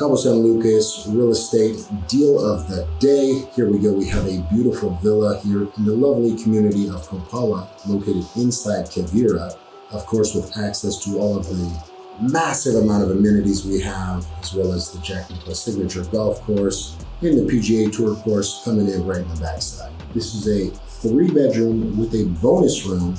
Cabo San Lucas real estate deal of the day. Here we go. We have a beautiful villa here in the lovely community of Copala, located inside Quivira, of course, with access to all of the massive amount of amenities we have, as well as the Jack Nicklaus signature golf course and the PGA Tour course coming in right in the backside. This is a 3-bedroom with a bonus room,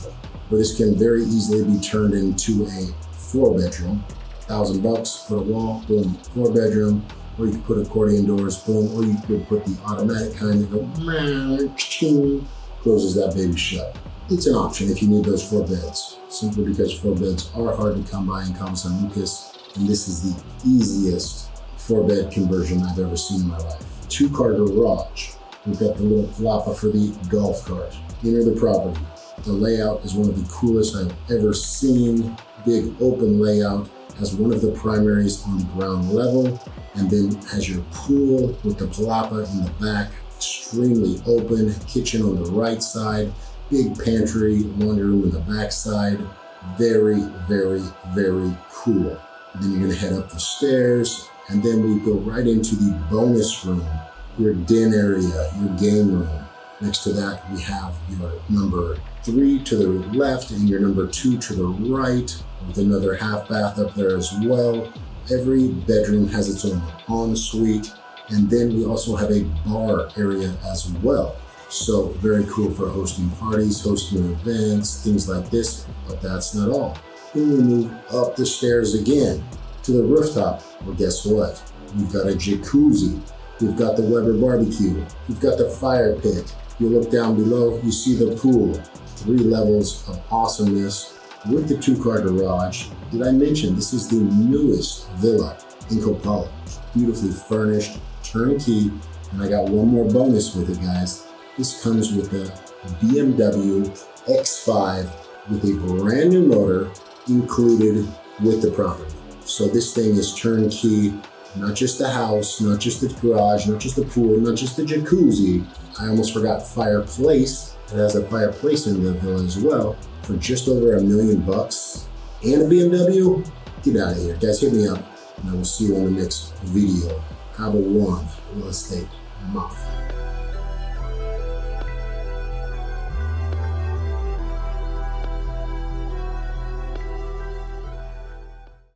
where this can very easily be turned into a 4-bedroom. $1,000, put a wall, boom, 4-bedroom, or you could put accordion doors, boom, or you could put the automatic kind that go, ching, closes that baby shut. It's an option if you need those 4 beds, simply because 4 beds are hard to come by in Cabo San Lucas, and this is the easiest 4-bed conversion I've ever seen in my life. 2-car garage. We've got the little palapa for the golf cart. Enter the property. The layout is one of the coolest I've ever seen. Big open layout. Has one of the primaries on the ground level, and then has your pool with the palapa in the back, extremely open, kitchen on the right side, big pantry, laundry room in the back side. Very, very, very cool. And then you're gonna head up the stairs, and then we go right into the bonus room, your den area, your game room. Next to that, we have your number 3 to the left and your number 2 to the right, with another half bath up there as well. Every bedroom has its own ensuite, and then we also have a bar area as well. So very cool for hosting parties, hosting events, things like this, but that's not all. Then we move up the stairs again to the rooftop. Well, guess what? We've got a jacuzzi. We've got the Weber barbecue. We've got the fire pit. You look down below, you see the pool. 3 levels of awesomeness with the 2-car garage. Did I mention this is the newest villa in Copala? Beautifully furnished, turnkey, and I got one more bonus with it, guys. This comes with a BMW X5 with a brand new motor included with the property. So this thing is turnkey. Not just the house, not just the garage, not just the pool, not just the jacuzzi. I almost forgot fireplace. It has a fireplace in the villa as well for just over $1 million and a BMW. Get out of here, guys. Hit me up, and I will see you on the next video. Caboone Real Estate Mafia.